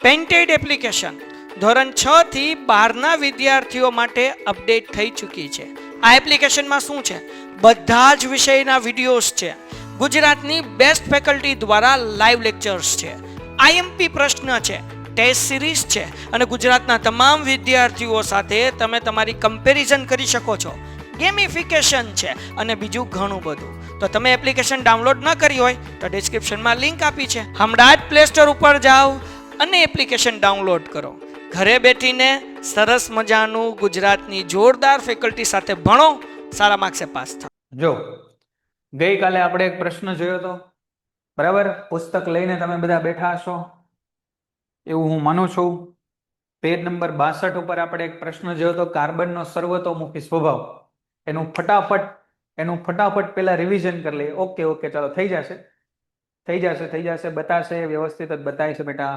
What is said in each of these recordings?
Painted application ધોરણ 6 થી 12ના વિદ્યાર્થીઓ માટે અપડેટ થઈ ચૂકી છે. આ એપ્લિકેશનમાં શું છે? બધા જ વિષયના વિડીયોઝ છે. ગુજરાતની બેસ્ટ ફેકલ્ટી દ્વારા લાઈવ લેક્ચર્સ છે. આઈએમપી પ્રશ્ન છે, ટેસ્ટ સિરીઝ છે અને ગુજરાતના તમામ વિદ્યાર્થીઓ સાથે તમે તમારી કમ્પેરિઝન કરી શકો છો. ગેમિફિકેશન છે અને બીજું ઘણું બધું. તો તમે એપ્લિકેશન ડાઉનલોડ ન કરી હોય તો ડિસ્ક્રિપ્શનમાં લિંક આપી છે. હમણાં જ પ્લે સ્ટોર ઉપર જાઓ અને એપ્લિકેશન ડાઉનલોડ કરો. ઘરે બેઠીને સરસ મજાનું ગુજરાતની જોરદાર ફેકલ્ટી સાથે ભણો, સારા માર્ક્સે પાસ થાઓ. જો ગઈકાલે આપણે એક પ્રશ્ન જોયો હતો, બરાબર? પુસ્તક લઈને તમે બધા બેઠા હશો એવું હું માનું છું. પેજ નંબર 62 ઉપર આપણે એક પ્રશ્ન જોયો હતો, કાર્બનનો સર્વતોમુખી સ્વભાવ. એનું ફટાફટ પેલા રિવિઝન કરી લઈએ. ઓકે ચાલો, થઈ જશે, બતાશે, વ્યવસ્થિત જ બતાય છે બેટા.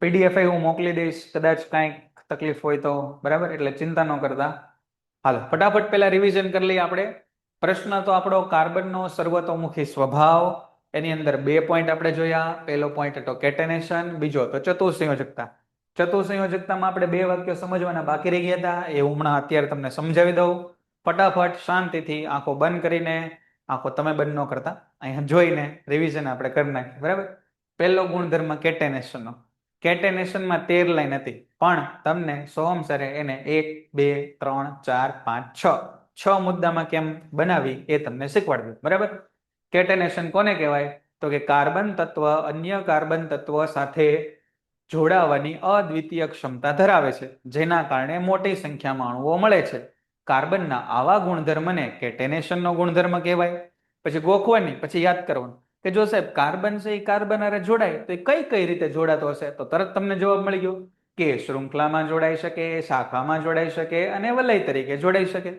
પીડીએફ હું મોકલી દઈશ કદાચ કાંઈક તકલીફ હોય તો, બરાબર? એટલે ચિંતા ન કરતા. હાલો ફટાફટ પેલા રિવિઝન કરી લઈએ આપણે. પ્રશ્ન તો આપણો કાર્બનનો સર્વતોમુખી સ્વભાવ. એની અંદર 2 પોઈન્ટ આપણે જોયા. પહેલો પોઈન્ટ હતો કેટેનેશન, બીજો હતો ચતુઃસંયોજકતા. ચતુઃસંયોજકતામાં આપણે 2 વાક્યો સમજવાના બાકી રહી ગયા હતા, એ હમણાં અત્યારે તમને સમજાવી દઉં. ફટાફટ શાંતિથી આંખો બંધ કરીને, આંખો તમે બંધ ન કરતા, અહીંયા જોઈને રિવિઝન આપણે કરી નાખીએ, બરાબર? પહેલો ગુણધર્મ કેટેનેશનનો. કેટેનેશનમાં 13 લાઈન હતી, પણ તમને સોહમ સરે એને 1, 2, 3, 4, 5, 6 મુદ્દામાં કેમ બનાવી એ તમને શીખવાડ્યું, બરાબર? કેટેનેશન કોને કહેવાય? તો કે કાર્બન તત્વ અન્ય કાર્બન તત્વ સાથે જોડાવાની અદ્વિતીય ક્ષમતા ધરાવે છે, જેના કારણે મોટી સંખ્યામાં અણુઓ મળે છે. કાર્બનના આવા ગુણધર્મને કેટેનેશનનો ગુણધર્મ કહેવાય. પછી ગોખવાની, પછી યાદ કરવાનું કે જો સાહેબ કાર્બન છે એ કાર્બન હારે જોડાય તો એ કઈ રીતે જોડાતો હશે? તો તરત તમને જવાબ મળી ગયો કે શૃંખલામાં જોડાઈ શકે, શાખામાં જોડાઈ શકે અને વલય તરીકે જોડાઈ શકે.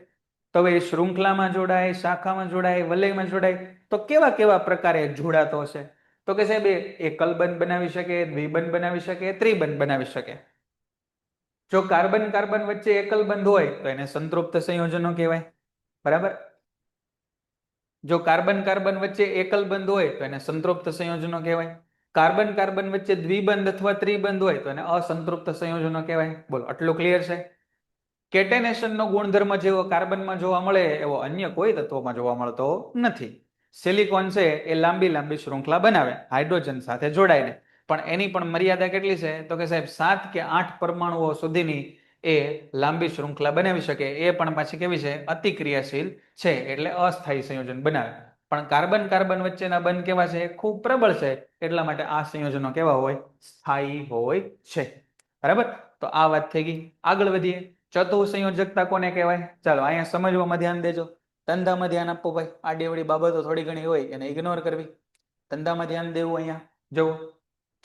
તો હવે શૃંખલામાં જોડાય, શાખામાં જોડાય, વલયમાં જોડાય, તો કેવા પ્રકારે જોડાતો હશે? તો કે સાહેબ એકલ બંધ બનાવી શકે, દ્વિબંધ બનાવી શકે, ત્રિબંધ બનાવી શકે. જો કાર્બન વચ્ચે એકલ બંધ હોય તો એને સંતૃપ્ત સંયોજનો કહેવાય, બરાબર? જો કાર્બન વચ્ચે એકલ બંધ હોય તો એને સંતૃપ્ત સંયોજનો કહેવાય. કાર્બન વચ્ચે દ્વિબંધ અથવા ત્રિબંધ હોય તો એને અસંતૃપ્ત સંયોજનો કહેવાય. બોલો, આટલું ક્લિયર છે? કેટેનેશનનો ગુણધર્મ જેવો કાર્બનમાં જોવા મળે એવો અન્ય કોઈ તત્વોમાં જોવા મળતો નથી. સિલિકોન છે એ લાંબી શૃંખલા બનાવે હાઇડ્રોજન સાથે જોડાઈને, પણ એની પણ મર્યાદા કેટલી છે? તો કે સાહેબ 7 કે 8 પરમાણુઓ સુધીની એ લાંબી શૃંખલા બનાવી શકે. એ પણ પાછી કેવી છે? અતિક્રિયાશીલ છે, એટલે અસ્થાયી સંયોજન બનાવે. પણ કાર્બન વચ્ચેના બંધ કેવા છે? ખૂબ પ્રબળ છે, એટલા માટે આ સંયોજનો કેવા હોય? સ્થાયી હોય છે, બરાબર? તો આ વાત થઈ ગઈ. આગળ વધીએ. ચતુઃસંયોજકતા કોને કહેવાય? ચાલો અહીંયા સમજવામાં ધ્યાન દેજો, ધંધામાં ધ્યાન આપો ભાઈ. આડીઅવળી બાબતો થોડી ઘણી હોય એને ઇગ્નોર કરવી, ધંધામાં ધ્યાન દેવું. અહીંયા જો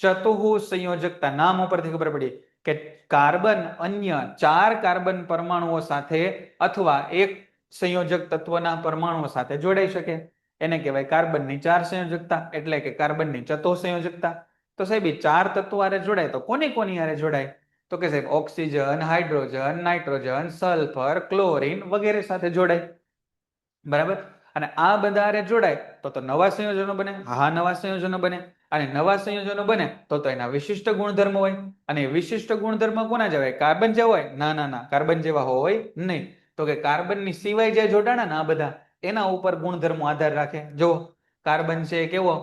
ચતુઃસંયોજકતા નામ ઉપરથી ખબર પડી કે કાર્બન અન્ય 4 કાર્બન પરમાણુઓ સાથે અથવા એક સંયોજક તત્વના પરમાણુઓ સાથે જોડાઈ શકે, એને કહેવાય કાર્બનની 4 સંયોજકતા, એટલે કે કાર્બનની ચતુઃસંયોજકતા. તો સાહેબ 4 તત્વો હારે જોડાય તો કોની હારે જોડાય? તો કે સાહેબ oxygen, hydrogen, nitrogen, sulphur, chlorine વગેરે સાથે જોડાય, બરાબર? અને આ બધા હારે જોડાય તો નવા સંયોજનો બને. હા, નવા સંયોજનો બને. અને નવા સંયોજનો બને તો એના વિશિષ્ટ ગુણધર્મ હોય. અને વિશિષ્ટ ગુણધર્મ કોના જેવા હોય? કાર્બન જેવા હોય? ના, કાર્બન જેવા હોય નહીં. તો કે કાર્બનની સિવાય જે જોડાણા ને આ બધા, એના ઉપર ગુણધર્મો આધાર રાખે. જો કાર્બન છે કેવો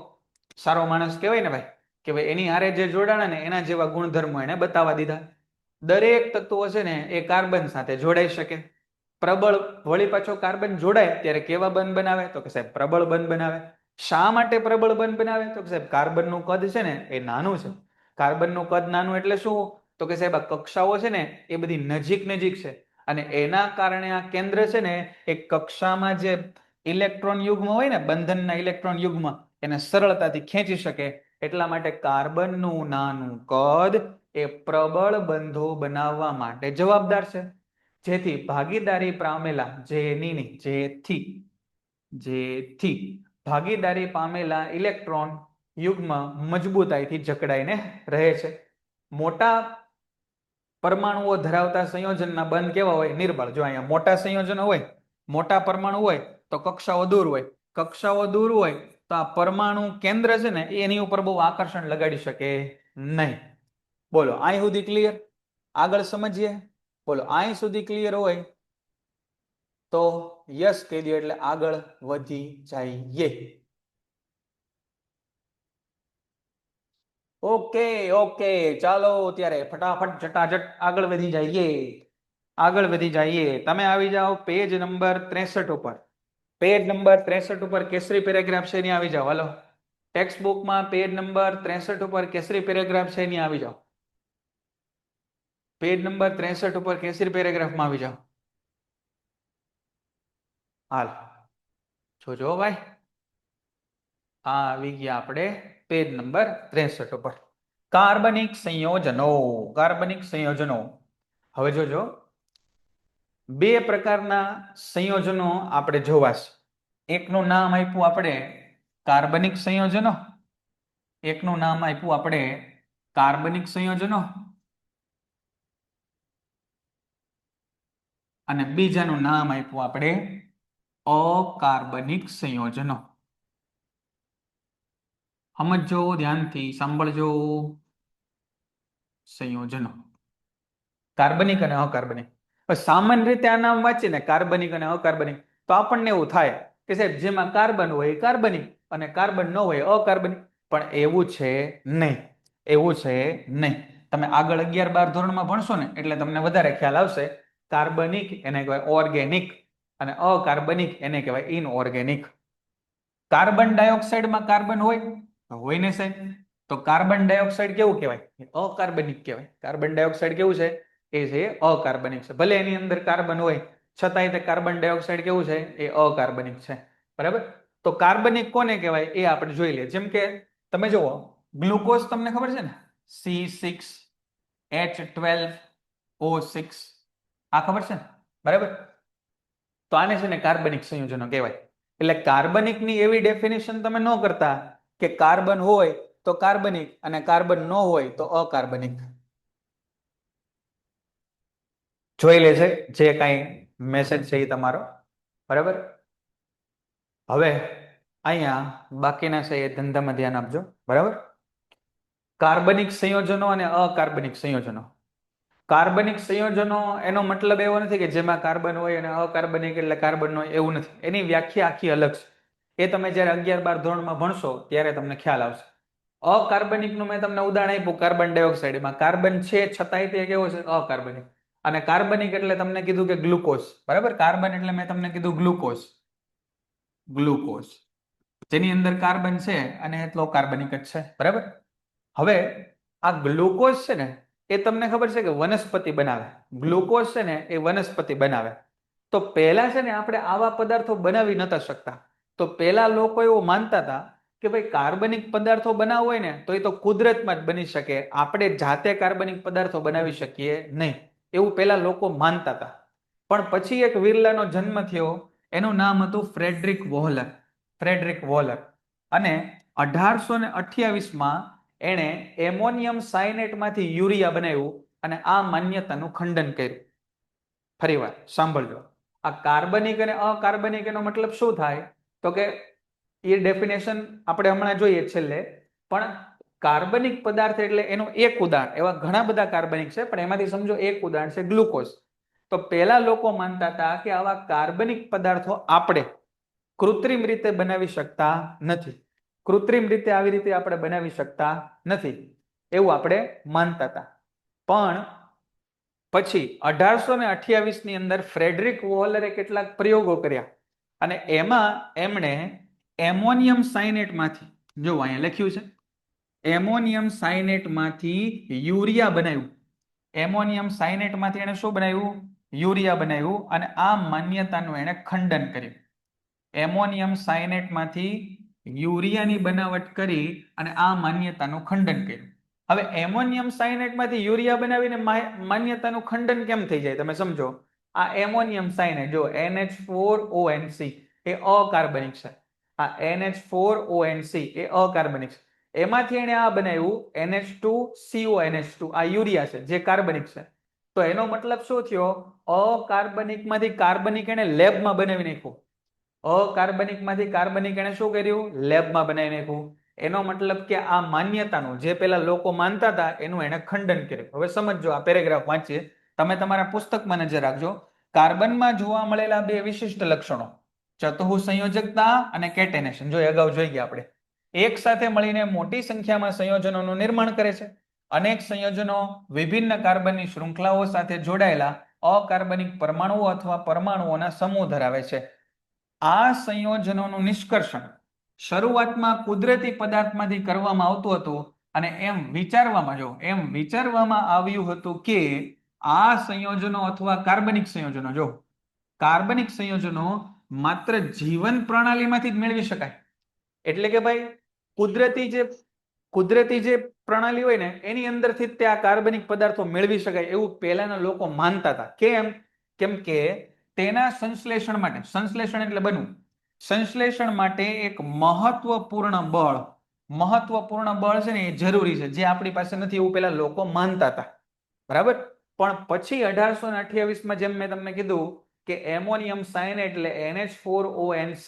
સારો માણસ કહેવાય ને ભાઈ, કે ભાઈ એની હારે જે જોડાણા ને એના જેવા ગુણધર્મો એને બતાવવા દીધા. દરેક તત્વો છે ને એ કાર્બન સાથે જોડાઈ શકે. પ્રબળ વળી પાછો કાર્બન જોડાય ત્યારે કેવા બંધ બનાવે? તો કે સાહેબ પ્રબળ બંધ બનાવે. શા માટે પ્રબળ બંધ બનાવે? તો કે સાહેબ કાર્બનનું કદ છે ને એ નાનું છે. કાર્બનનું કદ નાનું એટલે શું? તો કે સાહેબ આ કક્ષાઓ છે ને એ બધી નજીક છે, અને એના કારણે આ કેન્દ્ર છે ને એ કક્ષામાં જે ઇલેક્ટ્રોન યુગ્મ હોય ને, બંધનના ઇલેક્ટ્રોન યુગ્મ, એને સરળતાથી ખેંચી શકે. એટલા માટે કાર્બનનું નાનું કદ એ પ્રબળ બંધો બનાવવા માટે જવાબદાર છે. જેથી ભાગીદારી પામેલા જેથી ભાગીદારી પામેલા ઇલેક્ટ્રોન યુગ્મ મજબૂતાઈથી જકડાઈને રહે છે. મોટા પરમાણુઓ ધરાવતા સંયોજનના બંધ કેવા હોય? નિર્બળ. જો અહીંયા મોટા સંયોજનો હોય, મોટા પરમાણુ હોય તો કક્ષાઓ દૂર હોય. કક્ષાઓ દૂર હોય તો આ પરમાણુ કેન્દ્ર છે ને એની ઉપર બહુ આકર્ષણ લગાડી શકે નહીં. બોલો અહીં સુધી ક્લિયર? આગળ સમજીએ. બોલો અહીં સુધી ક્લિયર હોય તો યસ કહી દો એટલે આગળ વધી જઈએ. ઓકે ઓકે ચાલો ત્યારે ફટાફટ જટાજટ આગળ વધી જઈએ. આગળ વધી જઈએ. તમે આવી જાઓ પેજ નંબર 63 ઉપર. પેજ નંબર 63 ઉપર કેસરી પેરેગ્રાફ છે એની આવી જાઓ. હાલો ટેક્સ્ટ બુકમાં પેજ નંબર 63 ઉપર કેસરી પેરેગ્રાફ છે એની આવી જાઓ. પેજ નંબર 63 ઉપર કેસરી પેરેગ્રાફમાં આવી જાઓ. હાલ જોજો ભાઈ. આ આવી ગયા આપણે પેજ નંબર 63 ઉપર. કાર્બનિક સંયોજનો. કાર્બનિક સંયોજનો. હવે જોજો બે પ્રકારના સંયોજનો આપણે જોવા છે. એકનું નામ આપ્યું આપણે કાર્બનિક સંયોજનો. એકનું નામ આપ્યું આપણે કાર્બનિક સંયોજનો અને બીજાનું નામ આપ્યું આપણે અકાર્બનિક સંયોજનો. સમજો ધ્યાનથી સાંભળજો. સંયોજનો કાર્બનિક અને અકાર્બનિક. સામાન્ય રીતે આ નામ વાંચીએ ને કાર્બનિક અને અકાર્બનિક તો આપણને એવું થાય કે સાહેબ જેમાં કાર્બન હોય એ કાર્બનિક અને કાર્બન ન હોય અકાર્બનિક. પણ એવું છે નહીં. એવું છે નહીં. તમે આગળ 11-12 ધોરણમાં ભણશો ને એટલે તમને વધારે ખ્યાલ આવશે. કાર્બનિક એને કહેવાય ઓર્ગેનિક અને અકાર્બનિક એને કહેવાય ઇનઓર્ગેનિક. કાર્બન ડાયોક્સાઇડમાં કાર્બન હોય ને સાહેબ. તો કાર્બન ડાયોક્સાઇડ કેવું કહેવાય? અકાર્બનિક કહેવાય. કાર્બન ડાયોક્સાઇડ કેવું છે? એ છે અકાર્બનિક છે. ભલે એની અંદર કાર્બન હોય છતાંય તે કાર્બન ડાયોક્સાઇડ કેવું છે? એ અકાર્બનિક છે. બરાબર. તો કાર્બનિક કોને કહેવાય એ આપણે જોઈ લઈએ. જેમ કે તમે જુઓ ગ્લુકોઝ તમને ખબર છે ને C6H12O6 આ ખબર છે ને? બરાબર. તો આને છે ને કાર્બનિક સંયોજનો કહેવાય. એટલે કાર્બનિકની એવી ડેફિનેશન તમે ન કરતા કે કાર્બન હોય તો કાર્બનિક અને કાર્બન ન હોય તો અકાર્બનિક. જોઈ લે છે જે કાંઈ મેસેજ છે એ તમારો. બરાબર. હવે અહીંયા બાકીના છે એ ધંધામાં ધ્યાન આપજો. બરાબર. કાર્બનિક સંયોજનો અને અકાર્બનિક સંયોજનો. કાર્બનિક સંયોજનો એનો મતલબ એવો નથી કે જેમાં કાર્બન હોય અને અકાર્બનિક એટલે કાર્બન હોય એવું નથી. એની વ્યાખ્યા આખી અલગ છે. એ તમે જ્યારે 11-12 ધોરણમાં ભણશો ત્યારે તમને ખ્યાલ આવશે. અકાર્બનિકનું મેં તમને ઉદાહરણ આપ્યું કાર્બન ડાયોક્સાઇડમાં કાર્બન છે છતાંય તે કેવો છે? અકાર્બનિક. અને કાર્બનિક એટલે તમને કીધું કે ગ્લુકોઝ. બરાબર. કાર્બન એટલે મેં તમને કીધું ગ્લુકોઝ. ગ્લુકોઝ જેની અંદર કાર્બન છે અને એટલો કાર્બનિક જ છે. બરાબર. હવે આ ગ્લુકોઝ છે ને એ તમને ખબર છે કે વનસ્પતિ બનાવે. ગ્લુકોઝ છે ને એ વનસ્પતિ બનાવે. તો પહેલા છે ને આપણે આવા પદાર્થો બનાવી નતા શકતા. તો પહેલા લોકો એવું માનતા હતા કે ભાઈ કાર્બનિક પદાર્થો બનાવવો હોય ને તો એ તો કુદરતમાં જ બની શકે. આપણે જાતે કાર્બનિક પદાર્થો બનાવી શકીએ નહીં. એવું પહેલા લોકો માનતા હતા. પણ પછી એક વિરલાનો જન્મ થયો. એનું નામ હતું ફ્રેડરિક વોહલર. ફ્રેડરિક વોહલર. અને 1828માં એણે એમોનિયમ સાયનેટમાંથી યુરિયા બનાવ્યું અને આ માન્યતાનું ખંડન કર્યું. ફરીવાર સાંભળજો. આ કાર્બનિક અને અકાર્બનિક એનો મતલબ શું થાય? તો કે એ ડેફિનેશન આપણે હમણાં જોઈએ છેલ્લે. પણ કાર્બનિક પદાર્થ એટલે એનું એક ઉદાહરણ. એવા ઘણા બધા કાર્બનિક છે પણ એમાંથી સમજો એક ઉદાહરણ છે ગ્લુકોઝ. તો પહેલા લોકો માનતા હતા કે આવા કાર્બનિક પદાર્થો આપણે કૃત્રિમ રીતે બનાવી શકતા નથી. કૃત્રિમ રીતે આવી રીતે આપણે બનાવી શકતા નથી એવું આપણે માનતા હતા. પણ પછી 1828 ની અંદર ફ્રેડરિક વોહલરે કેટલાક પ્રયોગો કર્યા અને એમાં એમણે એમોનિયમ સાયનેટમાંથી જો અહીંયા લખ્યું છે એમોનિયમ સાયનેટમાંથી યુરિયા બનાવ્યું. એમોનિયમ સાયનેટમાંથી એણે શું બનાવ્યું? યુરિયા બનાવ્યું અને આ માન્યતાનું એણે ખંડન કર્યું. એમોનિયમ સાયનેટમાંથી યુરિયાની બનાવટ કરી અને આ માન્યતાનું ખંડન કર્યું. હવે એમોનિયમ સાયનેટમાંથી યુરિયા બનાવીને માન્યતાનું ખંડન કેમ થઈ જાય? તમે સમજો. આ એમોનિયમ સાયનેટ જો NH4ONC એ અકાર્બનિક છે. આ NH4ONC એ અકાર્બનિક છે. એમાંથી એને આ બનાવ્યું NH2CONH2 આ યુરિયા છે જે કાર્બનિક છે. તો એનો મતલબ શું થયો? અકાર્બનિકમાંથી કાર્બનિક એને લેબમાં બનાવી નાખ્યું. અકાર્બનિકમાંથી કાર્બનિક એને શું કર્યું? લેબમાં બનાવી નાખ્યું. એનો મતલબ કે આ માન્યતાનું જે પેલા લોકો માનતા હતા એનું એને ખંડન કર્યું. હવે સમજો, આ પેરેગ્રાફ વાંચીએ, તમે તમારા પુસ્તકમાં નજર રાખજો. કાર્બનમાં જોવા મળેલા બે વિશિષ્ટ લક્ષણો, ચતુઃ સંયોજકતા અને કેટેનેશન, જો અગાઉ જોઈ ગયા આપણે, એક સાથે મળીને મોટી સંખ્યામાં સંયોજનોનું નિર્માણ કરે છે. અનેક સંયોજનો વિભિન્ન કાર્બનની શૃંખલાઓ સાથે જોડાયેલા અકાર્બનિક પરમાણુઓ અથવા પરમાણુઓના સમૂહ ધરાવે છે. આ સંયોજનોનું નિષ્કર્ષણ શરૂઆતમાં કુદરતી પદાર્થમાંથી કરવામાં આવતું હતું અને એમ વિચારવામાં આવ્યું હતું કે આ સંયોજનો અથવા કાર્બનિક સંયોજનો, જો કાર્બનિક સંયોજનો માત્ર જીવન પ્રણાલીમાંથી જ મેળવી શકાય. એટલે કે ભાઈ કુદરતી જે પ્રણાલી હોય ને એની અંદરથી જ તે આ કાર્બનિક પદાર્થો મેળવી શકાય એવું પહેલાના લોકો માનતા હતા. કેમ કે તેના સંશ્લેષણ માટે, સંશ્લેષણ એટલે બનવું, સંશ્લેષણ માટે એક મહત્વપૂર્ણ બળ છે ને એ જરૂરી છે, જે આપણી પાસે નથી એવું પેલા લોકો માનતા હતા. બરાબર. પણ પછી 1828માં જેમ મેં તમને કીધું કે એમોનિયમ સાયનેટ એટલે NH4ONC,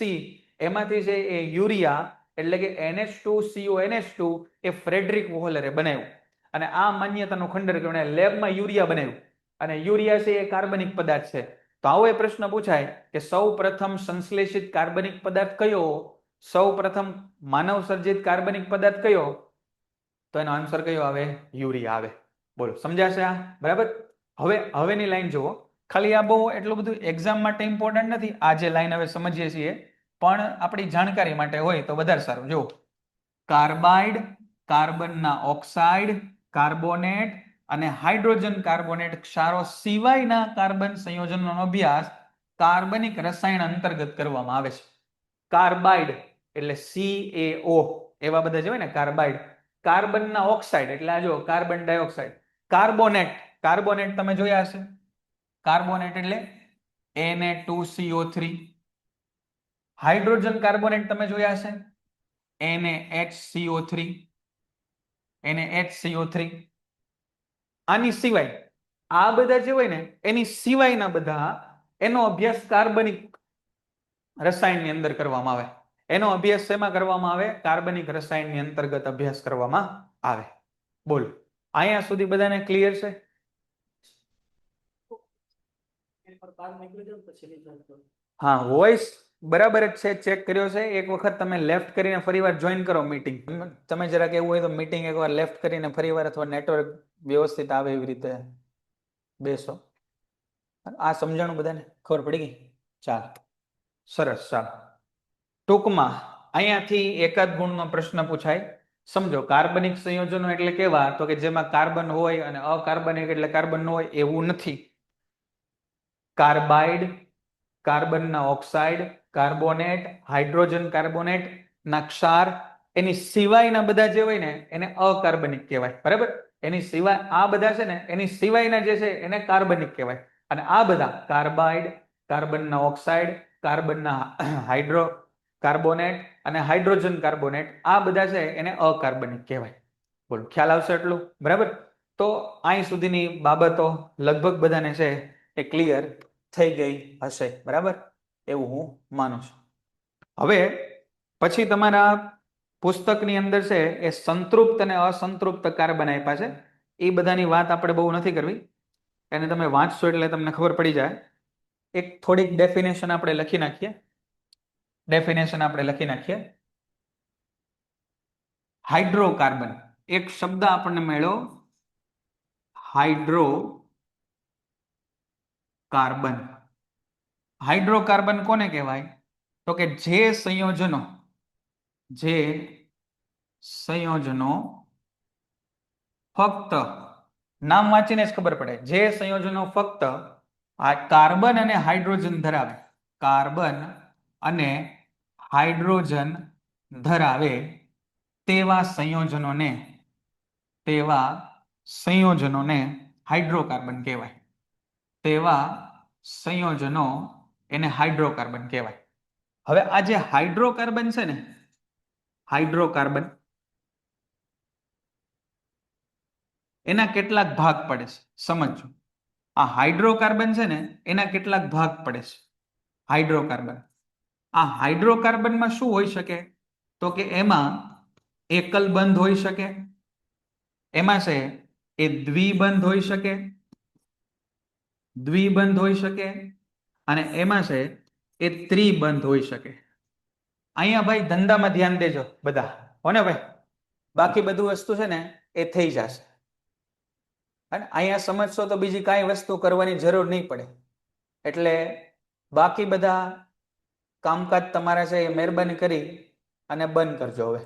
એમાંથી છે એ યુરિયા એટલે કે NH2CONH2 એ ફ્રેડરિક વોહલરે બનાવ્યું. અને આ માન્યતાનું ખંડન કર્યું, લેબમાં યુરિયા બનાવ્યું. અને યુરિયા છે એ કાર્બનિક પદાર્થ છે. તો આવો એ પ્રશ્ન પૂછાય કે સૌ પ્રથમ સંશ્લેષિત કાર્બનિક પદાર્થ કયો, સૌ પ્રથમ માનવ સર્જિત કાર્બનિક પદાર્થ કયો? તો એનો આન્સર કયો આવે? યુરિયા આવે. બોલો, સમજાશે આ? બરાબર. હવેની લાઈન જુઓ. ખાલી આ બહુ એટલું બધું એક્ઝામ માટે ઇમ્પોર્ટન્ટ નથી, આ જે લાઈન હવે સમજીએ છીએ, પણ આપણી જાણકારી માટે હોય તો વધારે સારું. જુઓ, કાર્બાઇડ, કાર્બનના ઓક્સાઇડ, કાર્બોનેટ અને હાઇડ્રોજન કાર્બોનેટ ક્ષારો સિવાયના કાર્બન સંયોજનનો અભ્યાસ કાર્બનિક રસાયણ અંતર્ગત કરવામાં આવે છે. કાર્બાઇડ એટલે CaO, એવા બધા જે હોય ને કાર્બાઇડ. કાર્બનના ઓક્સાઇડ એટલે આ જો કાર્બન ડાયોક્સાઇડ. કાર્બોનેટ તમે જોયા હશે. કાર્બોનેટ એટલે Na2CO3. હાઇડ્રોજન કાર્બોનેટ તમે જોયા હશે, NaHCO3. આની સિવાય આ બધા જે હોય ને એની સિવાયના બધા એનો અભ્યાસ કાર્બનિક રસાયણની અંદર કરવામાં આવે. એનો અભ્યાસ શેમાં કરવામાં આવે? કાર્બનિક રસાયણની અંતર્ગત અભ્યાસ કરવામાં આવે. બોલ, અહીંયા સુધી બધાને ક્લિયર છે? હા, વોઇસ બરાબર જ છે, ચેક કર્યો છે. એક વખત તમે લેફ્ટ કરીને ફરીવાર જોઈન કરો મીટિંગ. તમે જરાક એવું હોય તો મીટિંગ એકવાર લેફ્ટ કરીને ફરીવાર, અથવા નેટવર્ક વ્યવસ્થિત આવે એવી રીતે બેસો. આ સમજાણું બધાને ખબર પડી ગઈ? ચાલ, સરસ. ચાલ, ટૂંકમાં અહીંયાથી એકાદ ગુણનો પ્રશ્ન પૂછાય. સમજો, કાર્બનિક સંયોજનો એટલે કેવા? તો કે જેમાં કાર્બન હોય અને અકાર્બનિક એટલે કાર્બન ન હોય એવું નથી. કાર્બાઇડ, કાર્બનના ઓક્સાઇડ, કાર્બોનેટ, હાઇડ્રોજન કાર્બોનેટ ના ક્ષાર, એની સિવાયના બધા જે હોય ને એને અકાર્બનિક કહેવાય. બરાબર. એની સિવાય આ બધા છે ને એની સિવાયના જે છે એને કાર્બનિક કહેવાય. અને આ બધા કાર્બાઇડ, કાર્બનના ઓક્સાઇડ, કાર્બનના કાર્બોનેટ અને હાઇડ્રોજન કાર્બોનેટ, આ બધા છે એને અકાર્બનિક કહેવાય. બોલો, ખ્યાલ આવશે એટલું? બરાબર. તો અહીં સુધીની બાબતો લગભગ બધાને છે એ ક્લિયર થઈ ગઈ હશે. બરાબર, એવું હું માનું છું. હવે પછી તમારા પુસ્તકની અંદર છે એ સંતૃપ્ત અને અસંતૃપ્ત કાર્બન આપ્યા છે. એ બધાની વાત આપણે બહુ નથી કરવી, એને તમે વાંચશો એટલે તમને ખબર પડી જાય. એક થોડીક ડેફિનેશન આપણે લખી નાખીએ. હાઇડ્રોકાર્બન, એક શબ્દ આપણને મળ્યો, હાઇડ્રોકાર્બન. હાઇડ્રોકાર્બન કોને કહેવાય? તો કે જે સંયોજનો ફક્ત નામ વાંચીને જ ખબર પડે, જે સંયોજનો ફક્ત આ કાર્બન અને હાઇડ્રોજન ધરાવે, કાર્બન અને હાઇડ્રોજન ધરાવે તેવા સંયોજનોને હાઇડ્રોકાર્બન કહેવાય. તેવા સંયોજનો એને હાઇડ્રોકાર્બન કહેવાય. હવે આ જે હાઇડ્રોકાર્બન છે ને, હાઇડ્રોકાર્બન એના કેટલાક ભાગ પડે છે, સમજો. આ હાઇડ્રોકાર્બન છે ને એના કેટલાક ભાગ પડે છે. હાઇડ્રોકાર્બન, આ હાઇડ્રોકાર્બનમાં શું હોઈ શકે? તો કે એમાં એકલ બંધ હોઈ શકે, એમાં છે એ દ્વિબંધ હોઈ શકે, દ્વિબંધ હોઈ શકે, અને એમાં છે એ ત્રિબંધ હોઈ શકે. અહીંયા ભાઈ ધંધામાં ધ્યાન દેજો બધા, હોને ભાઈ, બાકી બધું વસ્તુ છે ને એ થઈ જશે. અને અહીંયા સમજશો તો બીજી કાંઈ વસ્તુ કરવાની જરૂર નહીં પડે. એટલે બાકી બધા કામકાજ તમારા છે એ મહેરબાની કરી અને બંધ કરજો. હવે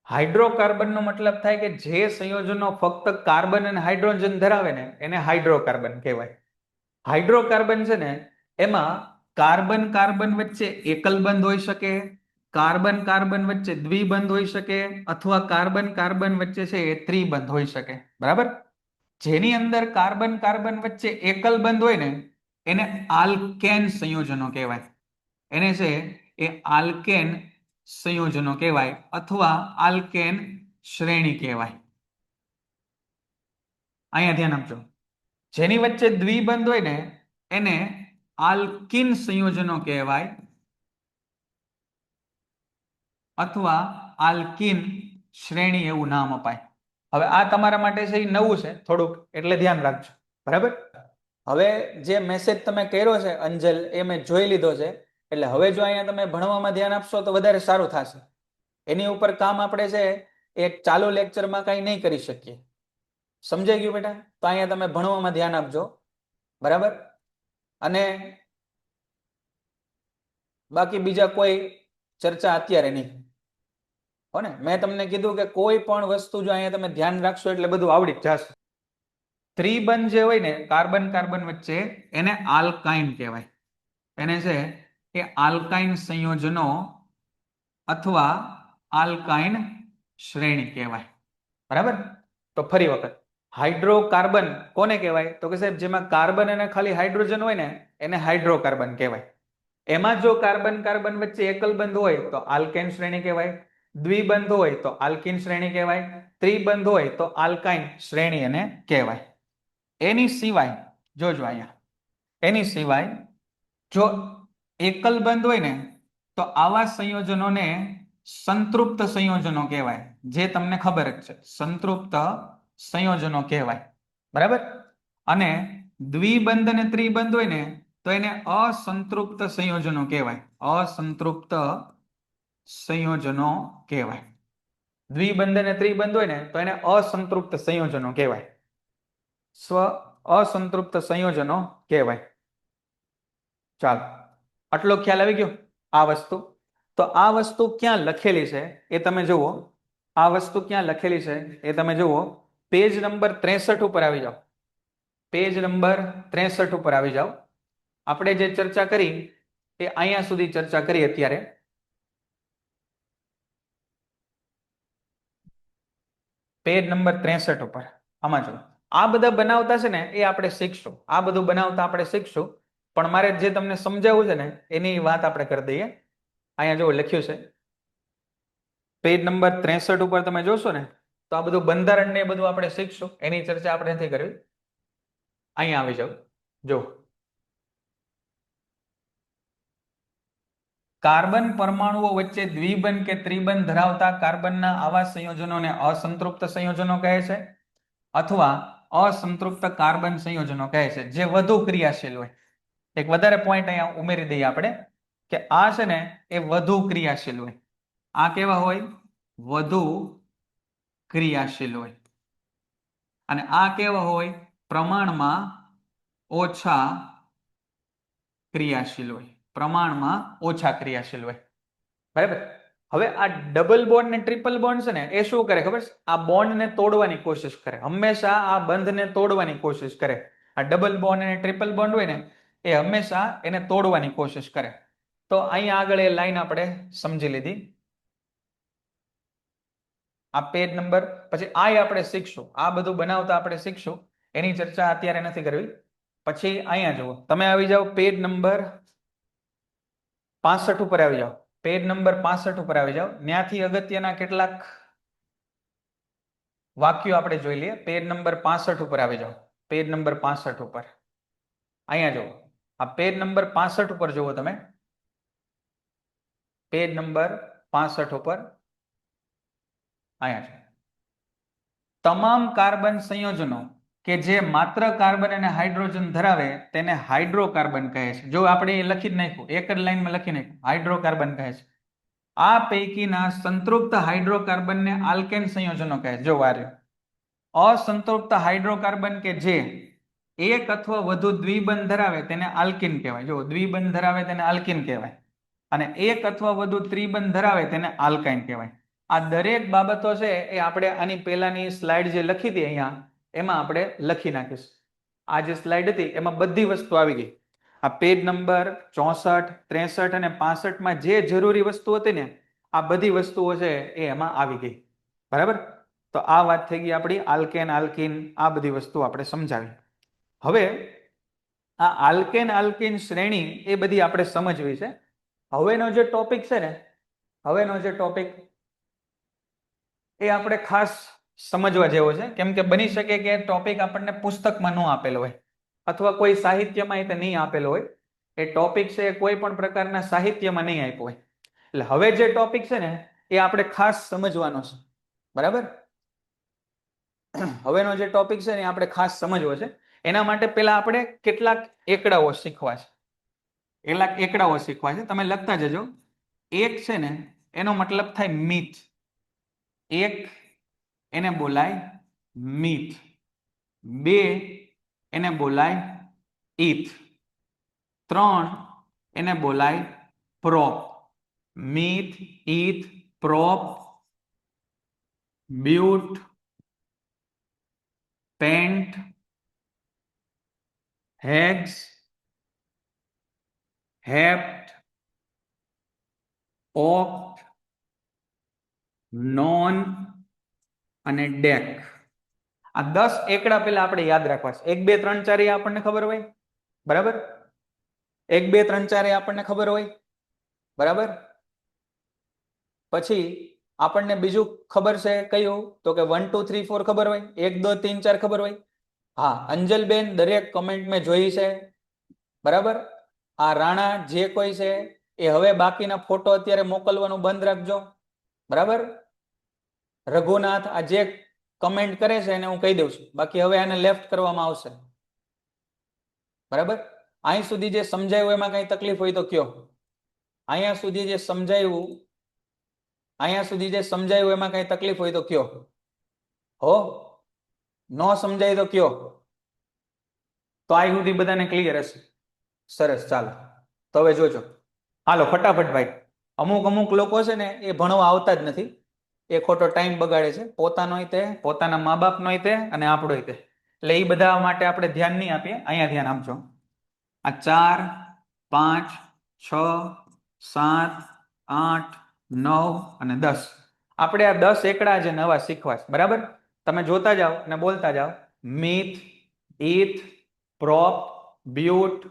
હાઇડ્રોકાર્બનનો મતલબ થાય કે જે સંયોજનો ફક્ત કાર્બન અને હાઇડ્રોજન ધરાવે ને એને હાઇડ્રોકાર્બન કહેવાય. હાઇડ્રોકાર્બન છે ને એમાં કાર્બન કાર્બન વચ્ચે એકલ બંધ હોઈ શકે, કાર્બન કાર્બન વચ્ચે દ્વિબંધ હોઈ શકે, અથવા કાર્બન કાર્બન વચ્ચે છે એ ત્રિબંધ હોઈ શકે. બરાબર? જેની અંદર કાર્બન કાર્બન વચ્ચે એકલ બંધ હોય ને એને આલ્કેન સંયોજનો કહેવાય. એને છે એ આલ્કેન સંયોજનો કહેવાય અથવા આલ્કેન શ્રેણી કહેવાય. અહીંયા ધ્યાન આપજો. જેની વચ્ચે દ્વિબંધ હોય ને એને આલ્કીન સંયોજનો કહેવાય અથવા આલ્કીન શ્રેણી એવું નામ અપાય. હવે આ તમારા માટે છે એ નવું છે થોડુંક, એટલે ધ્યાન રાખજો. બરાબર? હવે જે મેસેજ તમે કર્યો છે અંજલ એ મેં જોઈ લીધો છે. એટલે હવે જો અહીંયા તમે ભણવામાં ધ્યાન આપશો તો વધારે સારું થશે. એની ઉપર કામ આપણે છે એ ચાલુ લેક્ચરમાં કાંઈ નહીં કરી શકીએ. સમજાઈ ગયું બેટા? તો અહીંયા તમે ભણવામાં ધ્યાન આપજો. બરાબર? અને બાકી બીજા કોઈ ચર્ચા અત્યારે નહીં. હો ને? મેં તમને કીધું કે કોઈ પણ વસ્તુ જો અહીંયા તમે ધ્યાન રાખશો એટલે બધું આવડી જ જશે. ત્રિબંધ જે હોય ને કાર્બન કાર્બન વચ્ચે એને આલ્કાઇન કહેવાય. એને છે એ આલ્કાઇન સંયોજનો અથવા આલ્કાઇન શ્રેણી કહેવાય. બરાબર? તો ફરી વખત હાઇડ્રોકાર્બન કોને કહેવાય? તો કે સાહેબ જેમાં કાર્બન અને ખાલી હાઇડ્રોજન હોય ને એને હાઇડ્રોકાર્બન કહેવાય. એમાં જો કાર્બન કાર્બન વચ્ચે એકલ બંધ હોય તો આલ્કેન શ્રેણી કહેવાય, દ્વિબંધ હોય તો આલ્કીન શ્રેણી કહેવાય, ત્રિબંધ હોય તો આલ્કાઇન શ્રેણી એને કહેવાય. એની સિવાય જોજો અહીંયા, એની સિવાય જો એકલ બંધ હોય ને તો આવા સંયોજનોને સંતૃપ્ત સંયોજનો કહેવાય. જે તમને ખબર જ છે, સંતૃપ્ત સંયોજનો કહેવાય. બરાબર? અને દ્વિબંધ અને ત્રિબંધ હોય ને તો એને અસંતૃપ્ત સંયોજનો કહેવાય. અસંતૃપ્ત સંયોજનો કહેવાય. દ્વિબંધ અને ત્રિબંધ હોય ને તો એને અસંતૃપ્ત સંયોજનો કહેવાય. અસંતૃપ્ત સંયોજનો કહેવાય. ચાલો, આટલો ખ્યાલ આવી ગયો આ વસ્તુ. તો આ વસ્તુ ક્યાં લખેલી છે એ તમે જુઓ. આ વસ્તુ ક્યાં લખેલી છે એ તમે જુઓ. પેજ નંબર 63 ઉપર આવી જાઓ. પેજ નંબર 63 ઉપર આવી જાઓ. આપણે જે ચર્ચા કરી એ અહીંયા સુધી ચર્ચા કરી અત્યારે. પેજ નંબર 63 ઉપર આમાં જો આ બધા બનાવતા છે ને એ આપણે શીખશું. આ બધું બનાવતા આપણે શીખશું. પણ મારે જે તમને સમજાવવું છે ને એની વાત આપણે કરી દઈએ. અહીંયા જો લખ્યું છે પેજ નંબર 63 ઉપર તમે જોશો ને તો આ બધું બંધારણ ને એ બધું આપણે શીખશું. એની ચર્ચા આપણે નથી કરવી. અહીંયા આવી જાવ. જો કાર્બન પરમાણુઓ વચ્ચે દ્વિબંધ કે ત્રિબંધ ધરાવતા કાર્બનના આવા સંયોજનોને અસંતૃપ્ત સંયોજનો કહે છે અથવા અસંતૃપ્ત કાર્બન સંયોજનો કહે છે, જે વધુ ક્રિયાશીલ હોય. એક વધારે પોઈન્ટ અહીંયા ઉમેરી દઈએ આપણે કે આ છે ને એ વધુ ક્રિયાશીલ હોય. આ કેવા હોય? વધુ ક્રિયાશીલ હોય. અને આ કેવા હોય? પ્રમાણમાં ઓછા ક્રિયાશીલ હોય. પ્રમાણમાં ઓછા ક્રિયાશીલ હોય. બરાબર? હવે આ ડબલ બોન્ડ ને ટ્રિપલ બોન્ડ છે ને એ શું કરે ખબર છે? આ બોન્ડ ને તોડવાની કોશિશ કરે. હંમેશા આ બંધને તોડવાની કોશિશ કરે. આ ડબલ બોન્ડ અને ટ્રિપલ બોન્ડ હોય ને એ હંમેશા એને તોડવાની કોશિશ કરે. તો અહીંયા આગળ એ લાઈન આપણે સમજી લીધી. આ પેજ નંબર પછી આ આપણે શીખશું. આ બધું બનાવતા આપણે શીખશું. એની ચર્ચા અત્યારે નથી કરવી. પછી અહીંયા જુઓ, તમે આવી જાઓ પેજ નંબર 65 ઉપર આવી જાઓ. પેજ નંબર 65 ઉપર આવી જાઓ. ત્યાંથી અગત્યના કેટલાક વાક્યો આપણે જોઈ લઈએ. પેજ નંબર 65 ઉપર આવી જાઓ. પેજ નંબર 65 ઉપર અહીંયા જુઓ. આ પેજ નંબર 65 ઉપર જુઓ તમે. પેજ નંબર 65 ઉપર અહીંયા છે. તમામ કાર્બન સંયોજનો કે જે માત્ર કાર્બન અને હાઇડ્રોજન ધરાવે તેને હાઇડ્રોકાર્બન કહે છે. જો આપણે એ લખી જ નાખ્યું, એક જ લાઈનમાં લખી નાખ્યું, હાઇડ્રોકાર્બન કહે છે. આ પૈકીના સંતૃપ્ત હાઇડ્રોકાર્બનને આલ્કેન સંયોજનો કહે છે. જો આ રહ્યું. અસંતૃપ્ત હાઇડ્રોકાર્બન કે જે એક અથવા વધુ દ્વિબંધ ધરાવે તેને આલ્કીન કહેવાય. જો દ્વિબંધ ધરાવે તેને આલ્કીન કહેવાય, અને એક અથવા વધુ ત્રિબંધ ધરાવે તેને આલ્કાઇન કહેવાય. આ દરેક બાબતો છે એ આપણે આની પહેલાની સ્લાઇડ જે લખી હતી અહીંયા એમાં આપણે લખી નાખીશું. આ જે સ્લાઇડ હતી એમાં બધી વસ્તુ આવી ગઈ. આ પેજ નંબર 64, 63 અને 65 માં જે જરૂરી વસ્તુ હતી ને આ બધી વસ્તુઓ છે એ એમાં આવી ગઈ. બરાબર? તો આ વાત થઈ ગઈ આપણી આલ્કેન, આલ્કીન, આ બધી વસ્તુ આપણે સમજાવી. હવે આ આલ્કેન આલ્કીન શ્રેણી એ બધી આપણે સમજવી છે. હવેનો જે ટોપિક છે ને, હવેનો જે ટોપિક એ આપણે ખાસ સમજવા જેવો છે. કેમ કે બની શકે કે ટોપિક આપણને પુસ્તકમાં ન આપેલો હોય અથવા કોઈ સાહિત્યમાં એ નહીં આપેલો હોય. એ ટોપિક છે કોઈ પણ પ્રકારના સાહિત્યમાં નહીં આપ્યો હોય. એટલે હવે જે ટોપિક છે ને એ આપણે ખાસ સમજવાનો છે. બરાબર? હવેનો જે ટોપિક છે ને આપણે ખાસ સમજવો છે. એના માટે પહેલા આપણે કેટલાક એકડાઓ શીખવા છે. કેટલાક એકડાઓ શીખવા છે. તમે લખતા જજો. એક છે ને એનો મતલબ થાય મીથ. એક એને બોલાય મીથ. બે એને બોલાય ઈથ. ત્રણ એને બોલાય prop. Meth, eth, prop, but, pent, hex, hept, oct, non અને ડેક. આ 10 એકડા પહેલા આપણે યાદ રાખવા છે. 1 2 3 4 એ આપણને ખબર હોય. બરાબર? 1 2 3 4 એ આપણને ખબર હોય. બરાબર? પછી આપણને બીજું ખબર છે કયું? તો કે 1 2 3 4 ખબર હોય. 1 2 3 4 ખબર હોય. હા, અંજલબેન દરેક કમેન્ટ મેં જોઈ છે. બરાબર? આ રાણા જે કોઈ છે એ હવે બાકીના ફોટો અત્યારે મોકલવાનું બંધ રાખજો. બરાબર? રઘુનાથ આ જે કમેન્ટ કરે છે એને હું કહી દઉં છું. બાકી હવે આને લેફ્ટ કરવામાં આવશે. બરાબર? અહીં સુધી જે સમજાયું એમાં કઈ તકલીફ હોય તો કયો. અહીંયા સુધી જે સમજાયું એમાં કઈ તકલીફ હોય તો કયો. હો, નો સમજાય તો કયો. તો આ સુધી બધાને ક્લિયર હશે. સરસ, ચાલો. તો હવે જોજો. હાલો ફટાફટ ભાઈ. અમુક લોકો છે ને એ ભણવા આવતા જ નથી. એ ખોટો ટાઈમ બગાડે છે. પોતાનોય તે, પોતાના મા બાપનોય તે અને આપણોય તે. એટલે એ બધા માટે આપણે ધ્યાન નહીં આપીએ. અહીંયા ધ્યાન આપજો. આ 4 5 6 7 8 9 અને 10 આપણે આ 10 એકડા જે નવા શીખવા છે. બરાબર? તમે જોતા જાઓ અને બોલતા જાઓ. Meth, eth, prop, but,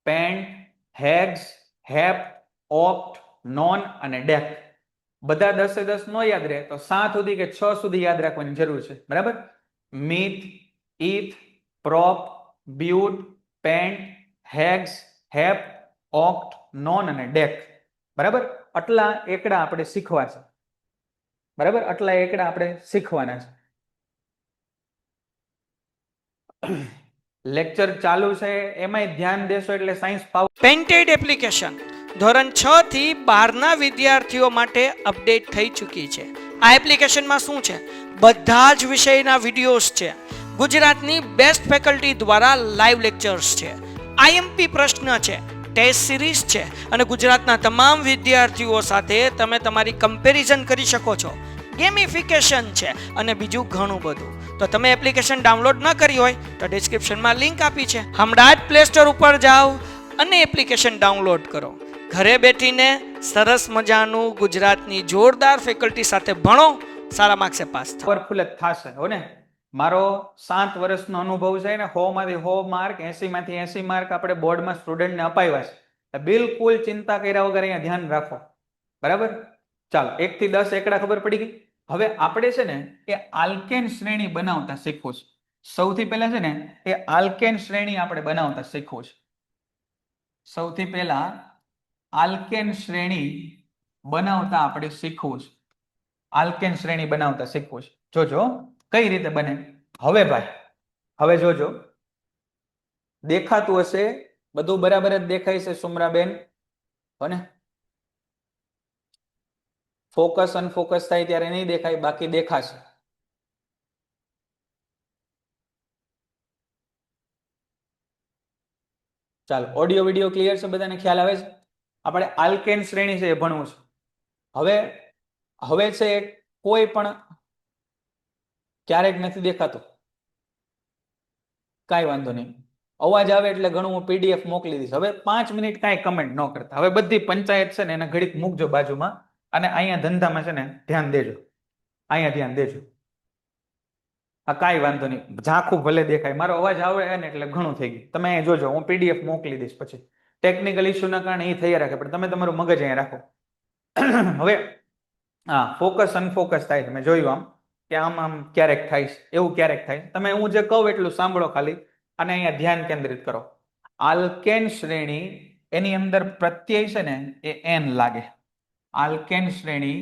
pent, hex, hept, oct, non અને ડેક. બધા 10 એ 10 નો યાદ રહે તો 7 સુધી કે 6 સુધી યાદ રાખવાની જરૂર છે. બરાબર? Meth, eth, prop, but, pent, hex, hept, oct, non અને ડેક. બરાબર? આટલા એકડા આપણે શીખવા છે. બરાબર? આટલા એકડા આપણે શીખવાના છે. લેક્ચર ચાલુ છે એમાંય ધ્યાન દેશો એટલે સાયન્સ પાવર. પેન્ટેડ એપ્લિકેશન ધોરણ 6 થી 12 ના વિદ્યાર્થીઓ માટે અપડેટ થઈ ચૂકી છે. આ એપ્લિકેશનમાં શું છે? બધા જ વિષયના વિડીયોઝ છે. ગુજરાતની બેસ્ટ ફેકલ્ટી દ્વારા લાઈવ લેક્ચર્સ છે. આઈએમપી પ્રશ્ન છે, ટેસ્ટ સિરીઝ છે અને ગુજરાતના તમામ વિદ્યાર્થીઓ સાથે તમે તમારી કમ્પેરિઝન કરી શકો છો. ગેમિફિકેશન છે અને બીજું ઘણું બધું. તો તમે એપ્લિકેશન ડાઉનલોડ ન કરી હોય તો ડિસ્ક્રિપ્શનમાં લિંક આપી છે. હમણાં જ પ્લે સ્ટોર ઉપર જાઓ અને એપ્લિકેશન ડાઉનલોડ કરો. ઘરે બેઠીને સરસ મજાનું ગુજરાતની જોરદાર ફેકલ્ટી સાથે ભણો, સારા માર્ક્સે પાસ થાઓ. પાવરફુલ જ થશે હો ને. મારો 7 વર્ષનો અનુભવ છે ને 100 માંથી 100 માર્ક, 80 માંથી 80 માર્ક આપણે બોર્ડમાં સ્ટુડન્ટને અપાવ્યા છે. બિલકુલ ચિંતા કર્યા વગર અહીંયા ધ્યાન રાખો. બરાબર? ચાલો, 1 થી 10 એકડા ખબર પડી ગઈ. હવે આપણે છે ને એ આલ્કેન શ્રેણી બનાવતા શીખવું છે. સૌથી પહેલા છે ને એ આલ્કેન શ્રેણી આપણે બનાવતા શીખવું છે. સૌથી પહેલા આલ્કેન શ્રેણી બનાવતા આપણે શીખવું છે. આલ્કેન શ્રેણી બનાવતા શીખવું છે. જોજો કઈ રીતે બને. હવે ભાઈ હવે જોજો દેખાતું હશે બધું બરાબર જ દેખાય છે સુમરાબેન હોને ફોકસ અનફોકસ થાય ત્યારે નહીં દેખાય બાકી દેખાશે. ચાલો ઓડિયો વિડિયો ક્લિયર છે બધાને ખ્યાલ આવે છે. આપણે આલ્કેન શ્રેણી છે એ ભણવું છે. હવે હવે છે કોઈ પણ ક્યારેક નથી દેખાતું કાંઈ વાંધો નહીં અવાજ આવે એટલે ઘણું હું પીડીએફ મોકલી દઈશ. હવે 5 મિનિટ કાંઈ કમેન્ટ ન કરતા. હવે બધી પંચાયત છે ને એને ઘડીક મૂકજો બાજુમાં અને અહીંયા ધંધામાં છે ને ધ્યાન દેજો. અહીંયા ધ્યાન દેજો. આ કાંઈ વાંધો નહીં ઝાંખું ભલે દેખાય મારો અવાજ આવે ને એટલે ઘણું થઈ ગયું. તમે અહીંયા જોજો હું પીડીએફ મોકલી દઈશ પછી ટેકનિકલ ઇસ્યુના કારણે એ થઈ રાખે પણ તમે તમારું મગજ અહીંયા રાખો. હવે હા ફોકસ અનફોકસ થાય તમે જોયું આમ કે આમ આમ ક્યારેક થાય એવું ક્યારેક થાય. તમે હું જે કહું એટલું સાંભળો ખાલી અને અહીંયા ધ્યાન કેન્દ્રિત કરો. આલ્કેન શ્રેણી એની અંદર પ્રત્યય છે ને એ એન લાગે. આલ્કેન શ્રેણી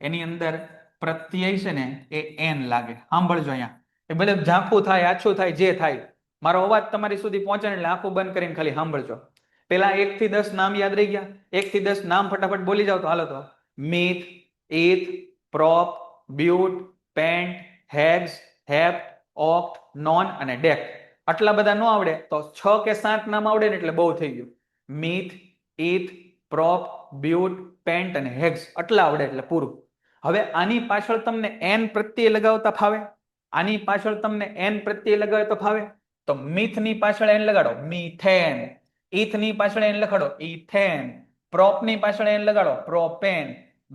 એની અંદર પ્રત્યય છે ને એ એન લાગે. સાંભળજો અહીંયા એ ભલે ઝાંખું થાય આછું થાય જે થાય મારો અવાજ તમારી સુધી પહોંચે એટલે આંખું બંધ કરીને ખાલી સાંભળજો. પેલા 1 થી 10 નામ યાદ રહી ગયા. 1 થી 10 નામ ફટાફટ બોલી જાવ તો હાલો તો meth eth prop but pent hex hept oct non અને ડેક. આટલા બધા ન આવડે તો 6 કે 7 નામ આવડે ને એટલે બહુ થઈ ગયું. Myth eth prop but pant અને હેગ્સ આટલા આવડે એટલે પૂરું. હવે આની પાછળ તમને એન પ્રત્યય લગાવતા ફાવે. આની પાછળ તમને એન પ્રત્યય લગાવે તો ફાવે. તો મિથ ની પાછળ એન લગાડો મિથેન. ઈથ ની પાછળ એન લગાડો ઇથેન. પ્રોપ ની પાછળ એન લગાડો પ્રોપેન.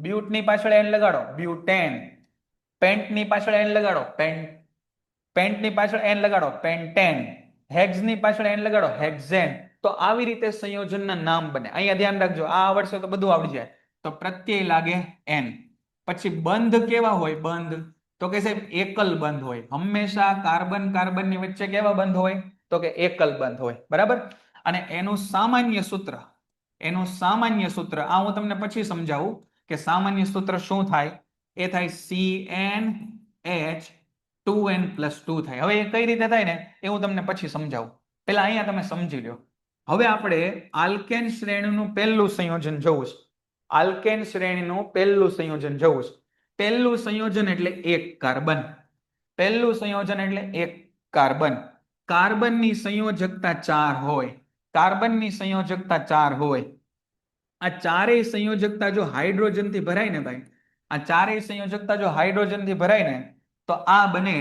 બ્યુટ ની પાછળ એન લગાડો બ્યુટેન. પેન્ટ ની પાછળ એન લગાડો પેન્ટ ની પાછળ એન લગાડો પેન્ટેન. હેગ્સ ની પાછળ એન લગાડો હેક્ઝેન. તો આવી રીતે સંયોજનના નામ બને. અહીંયા ધ્યાન રાખજો આ આવડશે તો બધું આવડી જાય. તો પ્રત્યય લાગે એન. પછી બંધ કેવા હોય બંધ તો કે સાહેબ એકલ બંધ હોય. હંમેશા કાર્બન કાર્બન ની વચ્ચે કેવા બંધ હોય તો કે એકલ બંધ હોય બરાબર. અને એનું સામાન્ય સૂત્ર આ હું તમને પછી સમજાવું કે સામાન્ય સૂત્ર શું થાય. એ થાય CnH2n+2 થાય. હવે એ કઈ રીતે થાય ને એ હું તમને પછી સમજાવું. પેલા અહીંયા તમે સમજી લો. હવે આપણે આલ્કેન શ્રેણીનું પહેલું સંયોજન જોવું છે. આલ્કેન શ્રેણીનું પહેલું સંયોજન જોવું છે. પહેલું સંયોજન એટલે એક કાર્બન. પહેલું સંયોજન એટલે એક કાર્બન. કાર્બનની સંયોજકતા 4 હોય. કાર્બનની સંયોજકતા 4 હોય. આ ચારેય સંયોજકતા જો હાઇડ્રોજન થી ભરાય ને ભાઈ આ ચારેય સંયોજકતા જો હાઇડ્રોજન થી ભરાય ને તો આ બને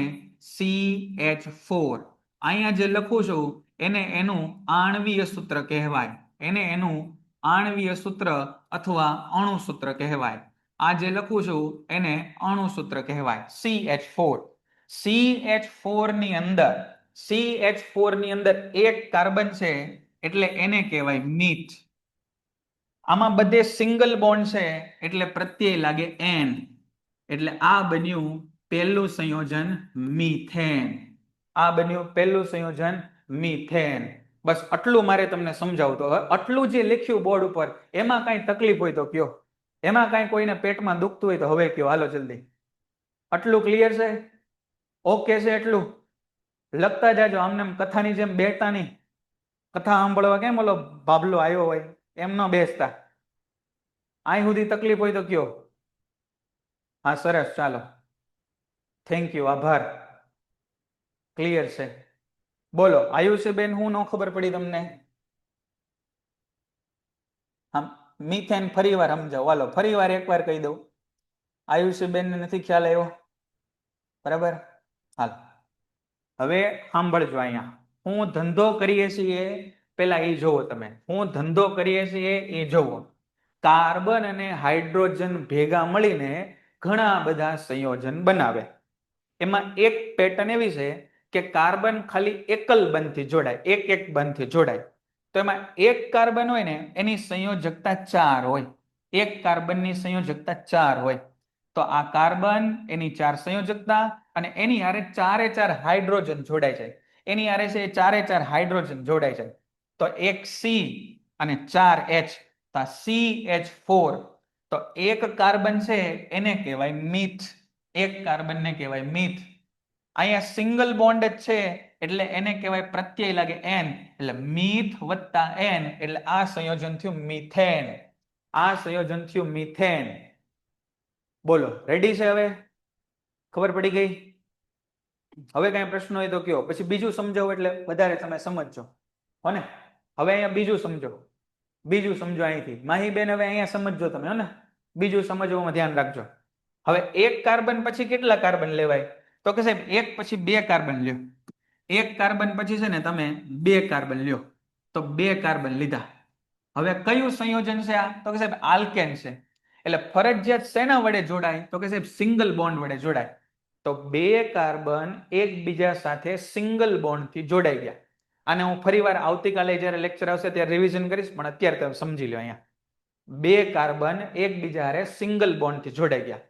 CH4. અહીંયા જે લખું છું એને એનું આણ્વીય સૂત્ર કહેવાય. એને એનું આણ્વીય સૂત્ર અથવા અણુ સૂત્ર કહેવાય. આ જે લખું છું એને અણુ સૂત્ર કહેવાય CH4. CH4 ની અંદર એક કાર્બન છે એટલે એને કહેવાય મિથ. આમાં બધે સિંગલ બોન્ડ છે એટલે પ્રત્યય લાગે એન. એટલે આ બન્યું પહેલું સંયોજન મિથેન. આ બન્યું પહેલું સંયોજન મિથેન. બસ આટલું મારે તમને સમજાવું. તો આટલું જે લખ્યું બોર્ડ ઉપર એમાં કાંઈ તકલીફ હોય તો કયો. એમાં કાંઈ કોઈને પેટમાં દુખતું હોય તો હવે કયો હાલો જલ્દી. આટલું ક્લિયર છે ઓકે છે એટલું લખતા જાજો. આમને કથાની જેમ બેઠતા નહીં. કથા સાંભળવા કેમ ઓલો બાબલો આવ્યો હોય એમ ન બેસતા. અહીં સુધી તકલીફ હોય તો કયો. હા સરસ ચાલો થેન્ક યુ આભાર ક્લિયર છે. બોલો આયુષીબેન હું ન ખબર પડી તમને. મિથેન ફરી વાર સમજાવો હાલો ફરી વાર એકવાર કહી દઉં. આયુષીબેન ને નથી ખ્યાલ આવ્યો બરાબર. હાલ હવે સાંભળજો. અહીંયા હું ધંધો કરીએ છીએ પેલા એ જોવો તમે. હું ધંધો કરીએ છીએ એ જોવો. કાર્બન અને હાઇડ્રોજન ભેગા મળીને ઘણા બધા સંયોજન બનાવે. એમાં એક પેટર્ન એવી છે કે કાર્બન ખાલી એકલ બંધથી જોડાય એક બંધથી જોડાય. તો એમાં એક કાર્બન હોય ને એની સંયોજકતા 4 હોય. એક કાર્બનની સંયોજકતા 4 હોય. તો આ કાર્બન એની 4 સંયોજકતા અને એની હારે 4 હાઇડ્રોજન જોડાય છે. એની હારે છે 4 હાઇડ્રોજન જોડાય છે. તો એક C અને 4 H તો CH4. તો તો એક કાર્બન છે એને કહેવાય મીથ, એક કાર્બનને કહેવાય મીથ. અહીંયા સિંગલ બોન્ડ જ છે એટલે એને કહેવાય પ્રત્યય લાગે એન, એટલે મીથ વત્તા એન એટલે આ સંયોજન થયું મિથેન. આ સંયોજન થયું મિથેન. બોલો રેડી છે? હવે ખબર પડી ગઈ? હવે કઈ પ્રશ્ન હોય તો કયો, પછી બીજું સમજાવો એટલે વધારે તમે સમજજો હો ને. હવે અહીંયા બીજું સમજો, બીજું સમજો અહીંથી માહીબેન. હવે અહીંયા સમજજો તમે હો ને, બીજું સમજવામાં ધ્યાન રાખજો. હવે એક કાર્બન પછી કેટલા કાર્બન લેવાય? તો કે સાહેબ એક પછી બે કાર્બન લ્યો. એક કાર્બન પછી છે ને તમે બે કાર્બન લ્યો, તો બે કાર્બન લીધા. હવે કયું સંયોજન છે આ? તો કે સાહેબ આલ્કેન છે. એટલે ફરજિયાત શેના વડે જોડાય? તો કે સાહેબ સિંગલ બોન્ડ વડે જોડાય. તો બે કાર્બન એકબીજા સાથે સિંગલ બોન્ડ થી જોડાઈ ગયા. અને હું ફરીવાર આવતીકાલે જ્યારે લેક્ચર આવશે ત્યારે રિવિઝન કરીશ, પણ અત્યારે તમે સમજી લો. અહીંયા બે કાર્બન એકબીજા હારે સિંગલ બોન્ડ થી જોડાઈ ગયા.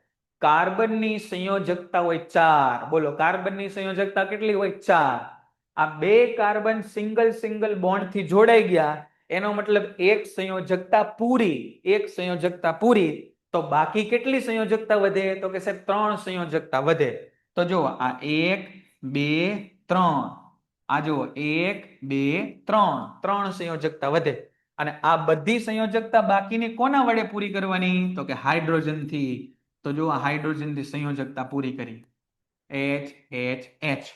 કાર્બનની સંયોજકતા હોય 4. બોલો કાર્બનની સંયોજકતા કેટલી હોય? 4. આ બે કાર્બન સિંગલ બોન્ડ થી જોડાઈ ગયા એનો મતલબ એક સંયોજકતા પૂરી, એક સંયોજકતા પૂરી. તો બાકી કેટલી સંયોજકતા વધે? તો કે સાહેબ 3 સંયોજકતા વધે. તો જુઓ આ 1 2 3, આ જુઓ 1 2 3, 3 સંયોજકતા વધે. અને આ બધી સંયોજકતા બાકીની કોના વડે પૂરી કરવાની? તો કે હાઇડ્રોજન થી. તો જો આ હાઇડ્રોજન થી સંયોજકતા પૂરી કરી, H H H.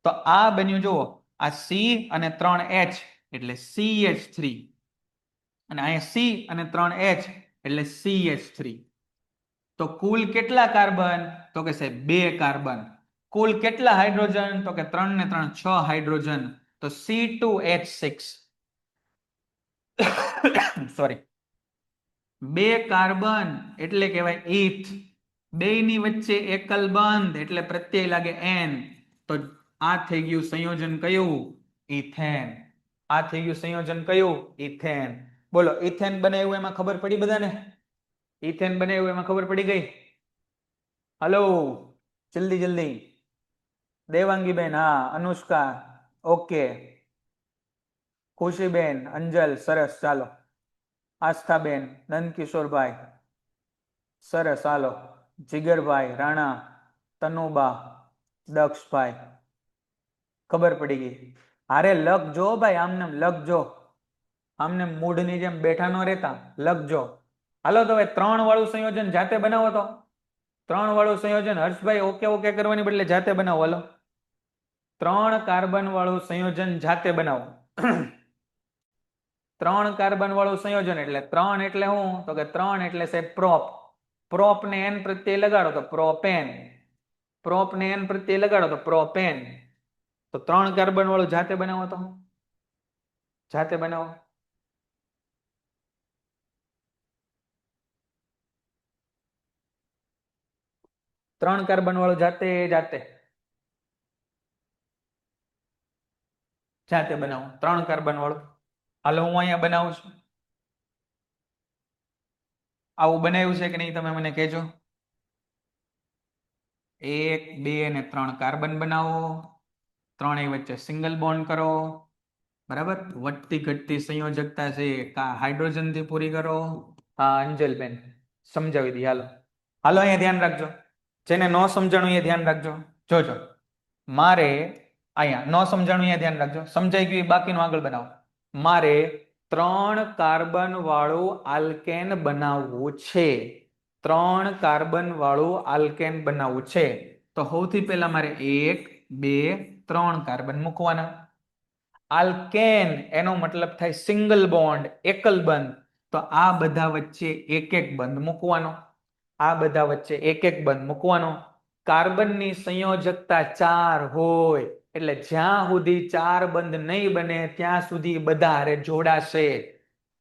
તો આ બન્યું જુઓ આ C અને 3H એટલે CH3, અને અહીંયા C અને 3H એટલે CH3. તો કુલ કેટલા કાર્બન? તો કે સાહેબ 2 કાર્બન. કુલ કેટલા હાઇડ્રોજન? તો કે 3 ને 3 6 હાઇડ્રોજન. તો C2H6 સોરી, 2 કાર્બન એટલે કહેવાય ઈથ. બે ની વચ્ચે એકલ બંધ એટલે પ્રત્યય લાગે એન. તો આ થઈ ગયું સંયોજન કયું? ઇથેન. આ થઈ ગયું સંયોજન કયું? ઇથેન. બોલો ઇથેન બનાવ્યું એમાં ખબર પડી બધાને? ઇથેન બનાવ્યું એમાં ખબર પડી ગઈ? હલો જલ્દી જલ્દી. દેવાંગીબેન, હા. અનુષ્કા, ઓકે. ખુશીબેન, અંજલ, સરસ. ચાલો. આસ્થાબેન, નંદકિશોરભાઈ, સરસ. હાલો. જીગરભાઈ, રાણા, તનુબા, દક્ષભાઈ, ખબર પડી ગઈ. અરે લખજો ભાઈ, આમને લખજો, આમને મૂઢની જેમ બેઠા ન રહેતા, લખજો. હાલો તો હવે 3 વાળું સંયોજન જાતે બનાવો. તો 3 વાળું સંયોજન હર્ષભાઈ ઓકે ઓકે કરવાની બદલે જાતે બનાવો. હાલો 3 કાર્બન વાળું સંયોજન જાતે બનાવો. 3 કાર્બન વાળું સંયોજન એટલે 3 એટલે શું? તો કે 3 એટલે છે પ્રોપ. પ્રોપ ને એન પ્રત્યય લગાડો તો પ્રોપેન. પ્રોપ ને એન પ્રત્યય લગાડો તો પ્રોપેન. તો 3 કાર્બન વાળું જાતે બનાવો. તો જાતે બનાવો. ત્રણ કાર્બન વાળું જાતે જાતે જાતે બનાવો. 3 કાર્બન વાળું. હાલો હું અહીંયા બનાવું છું. આવું બનાવ્યું છે કે નહીં તમે મને કહેજો. 1 2 અને 3 કાર્બન બનાવો. 3 વચ્ચે સિંગલ બોન્ડ કરો. બરાબર. વધતી ઘટતી સંયોજકતા છે હાઇડ્રોજન થી પૂરી કરો. હા અંજલબેન સમજાવી દી. હાલો હાલો અહીંયા ધ્યાન રાખજો. જેને ન સમજાણું એ ધ્યાન રાખજો. જોજો મારે અહીંયા ન સમજાણું અહીંયા ધ્યાન રાખજો. સમજાઈ ગયું બાકીનું આગળ બનાવો. મારે 3 કાર્બન વાળું આલ્કેન બનાવવું છે. 3 કાર્બન વાળું આલ્કેન બનાવવું છે. તો સૌથી પહેલા મારે 1 2 3 કાર્બન મૂકવાના. આલ્કેન એનો મતલબ થાય સિંગલ બોન્ડ, એકલ બંધ. તો આ બધા વચ્ચે એક એક બંધ મૂકવાનો. આ બધા વચ્ચે એક એક બંધ મૂકવાનો. કાર્બનની સંયોજકતા 4 હોય એટલે જ્યાં સુધી 4 બંધ નહીં બને ત્યાં સુધી બધા હારે જોડાશે.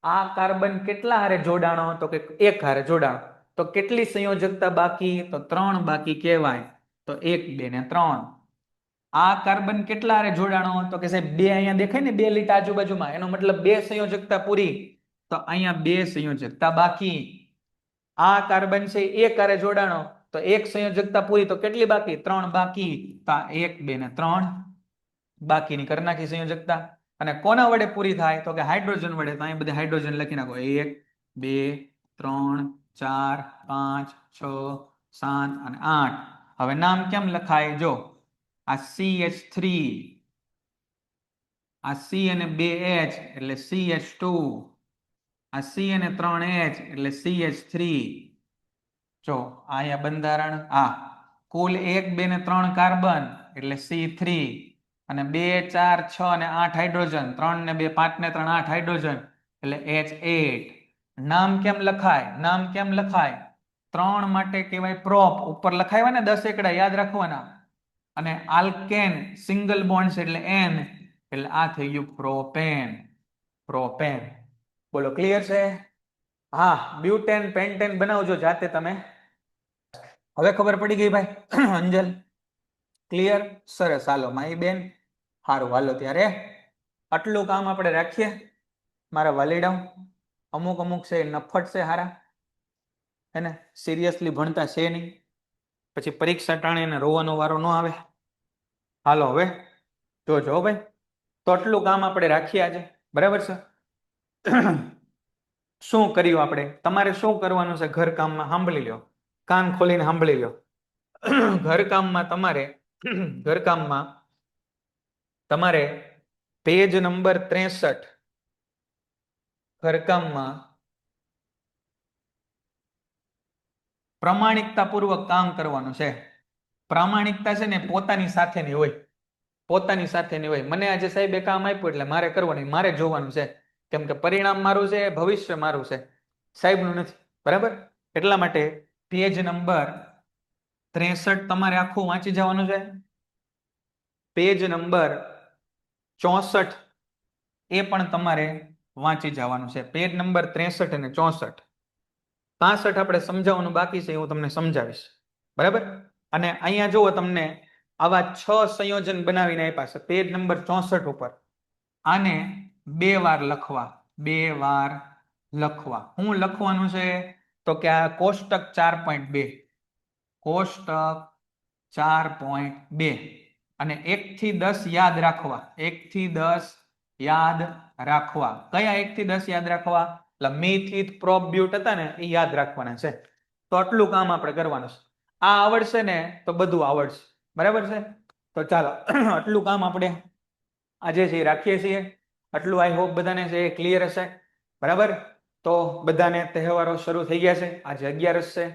આ કાર્બન કેટલા હારે જોડાણો? તો કે 1 હારે જોડાણો. તો કેટલી સંયોજકતા બાકી? તો 3 બાકી કહેવાય. તો 1 2 ને 3. આ કાર્બન કેટલા હારે જોડાણો? તો કે સાહેબ 2 અહીંયા દેખાય ને 2 લીટા આજુબાજુમાં, એનો મતલબ 2 સંયોજકતા પૂરી. તો અહીંયા 2 સંયોજકતા બાકી. આ કાર્બન છે 1 હારે જોડાણો તો 1 સંયોજકતા પૂરી. તો કેટલી બાકી? 3 બાકી. તો 1 2 ને 3 બાકીની કરી નાખી સંયોજકતા. અને કોના વડે પૂરી થાય? તો કે હાઇડ્રોજન વડે. તો અહીં બધે હાઇડ્રોજન લખી નાખો. 1 2 3 4 5 6 7 અને 8. હવે નામ કેમ લખાય? જો આ CH3, આ C અને 2H એટલે CH2, આ C અને 3H એટલે CH3. જો અહીંયા બંધારણ આ કુલ 1 2 ને 3 કાર્બન એટલે C3 અને 2 4 6 અને 8 હાઇડ્રોજન, 3 ને 2 5 ને 3 8 હાઇડ્રોજન એટલે H8. નામ કેમ લખાય? નામ કેમ લખાય? 3 માટે કહેવાય પ્રોપ, ઉપર લખાવ્યા ને 10 એકડા યાદ રાખવાના. અને આલ્કેન સિંગલ બોન્ડ્સ એટલે N એટલે આ થઈ ગયું પ્રોપેન. પ્રોપેન. બોલો ક્લિયર છે? હા, બ્યુટેન પેન્ટેન બનાવજો જાતે તમે. હવે ખબર પડી ગઈ ભાઈ અંજલ? ક્લિયર? સરસ. હાલો માઈ બેન, સારું હાલો ત્યારે આટલું કામ આપણે રાખીએ. મારા વાલીડાઓ અમુક છે નફટ છે હારા, હે ને, સિરિયસલી ભણતા છે નહીં, પછી પરીક્ષા ટાણે એને રોવાનો વારો ન આવે. હાલો હવે જોજો ભાઈ. તો આટલું કામ આપણે રાખીએ આજે, બરાબર છે? શું કર્યું આપણે? તમારે શું કરવાનું છે ઘરકામમાં? સાંભળી લો, કાન ખોલીને સાંભળી લો. ઘરકામમાં તમારે પેજ નંબર 63 ઘરકામમાં પ્રામાણિકતા પૂર્વક કામ કરવાનું છે. પ્રામાણિકતા છે ને પોતાની સાથેની હોય, પોતાની સાથેની હોય. મને આજે સાહેબે કામ આપ્યું એટલે મારે કરવાનું, મારે જોવાનું છે, કેમ કે પરિણામ મારું છે, ભવિષ્ય મારું છે, સાહેબનું નથી, બરાબર? એટલા માટે પેજ નંબર 63 તમારે આખું વાંચી જવાનું છે. પેજ નંબર 64 એ પણ તમારે વાંચી જવાનું છે. પેજ નંબર 63 અને 64. 65 આપણે સમજાવવાનું બાકી છે, હું તમને સમજાવીશ, બરાબર? અને અહીંયા જુઓ, તમને આવા 6 સંયોજન બનાવીને આપ્યા છે પેજ નંબર 64 ઉપર. આને 2 વાર લખવા, 2 વાર લખવા. શું લખવાનું છે? તો કે આ કોષ્ટક 4.2, કોષ્ટક 4.2 અને 1 થી 10 યાદ રાખવા. 1 થી 10 યાદ રાખવા. કયા 1 થી 10 યાદ રાખવા? એટલે મિથિત પ્રોપ બ્યુટ હતા ને, એ યાદ રાખવાના છે. તો આટલું કામ આપણે કરવાનું છે. આ આવડશે ને તો બધું આવડશે, બરાબર છે? તો ચાલો આટલું કામ આપણે આજે છે રાખીએ છીએ. આટલું આઈ હોપ બધાને છે એ ક્લિયર હશે, બરાબર? તો બધાને તહેવારો શરૂ થઈ ગયા છે. આજે 11 છે,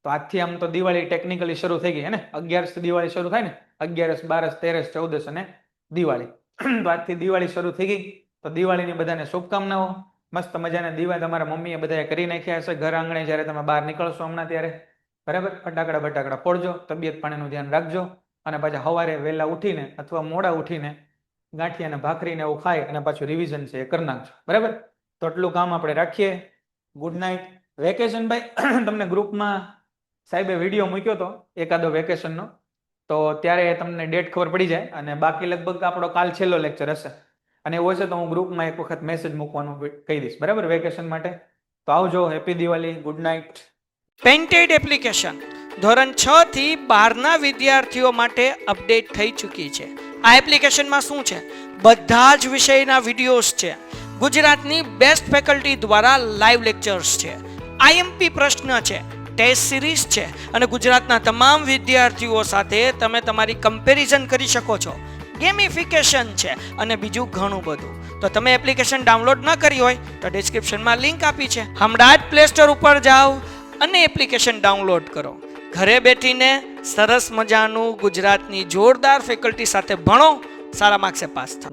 તો આજથી આમ તો દિવાળી ટેકનિકલી શરૂ થઈ ગઈ, હે ને? 11 થી દિવાળી શરૂ થાય ને, 11 12 13 14 અને દિવાળી. તો આજથી દિવાળી શરૂ થઈ ગઈ. તો દિવાળીની બધાને શુભકામનાઓ. મસ્ત મજાના દીવા તમારા મમ્મીએ બધાએ કરી નાખ્યા હશે ઘર આંગણે, જ્યારે તમે બહાર નીકળશો હમણાં ત્યારે, બરાબર? ફટાકડા ફોડજો, તબિયત પાણીનું ધ્યાન રાખજો, અને પાછા સવારે વહેલા ઉઠીને અથવા મોડા ઉઠીને ગાંઠિયા અને ભાખરીને એવું ખાય અને પાછું રિવિઝન છે એ કરી નાખજો, બરાબર? તો આટલું કામ આપણે રાખીએ. Good night. વેકેશન ભાઈ તમને ગ્રુપમાં સાહેબે વિડીયો મૂક્યો હતો એકાદો વેકેશનનો, તો ત્યારે તમને ડેટ ખબર પડી જાય. અને બાકી લગભગ આપણો કાલ છેલ્લો લેક્ચર હશે, અને એવું હશે તો હું ગ્રુપમાં એક વખત મેસેજ મૂકવાનું કહી દઈશ, બરાબર? વેકેશન માટે. તો આવજો. Happy Diwali. Good night. Painted application ધોરણ 6 થી 12ના વિદ્યાર્થીઓ માટે અપડેટ થઈ ચૂકી છે. આ એપ્લિકેશનમાં શું છે? બધા જ વિષયના વિડીયોઝ છે. ગુજરાતની બેસ્ટ ફેકલ્ટી દ્વારા લાઈવ લેક્ચર્સ છે, આઈએમપી પ્રશ્ન છે, ટેસ્ટ સિરીઝ છે, અને ગુજરાતના તમામ વિદ્યાર્થીઓ સાથે તમે તમારી કમ્પેરિઝન કરી શકો છો. ગેમિફિકેશન છે અને બીજું ઘણું બધું. તો તમે એપ્લિકેશન ડાઉનલોડ ન કરી હોય તો ડિસ્ક્રિપ્શનમાં લિંક આપી છે, હમણાં જ પ્લે સ્ટોર ઉપર જાઓ અને એપ્લિકેશન ડાઉનલોડ કરો. ઘરે બેઠીને સરસ મજાનું ગુજરાતની જોરદાર ફેકલ્ટી સાથે ભણો, સારા માર્ક્સે પાસ થાઓ.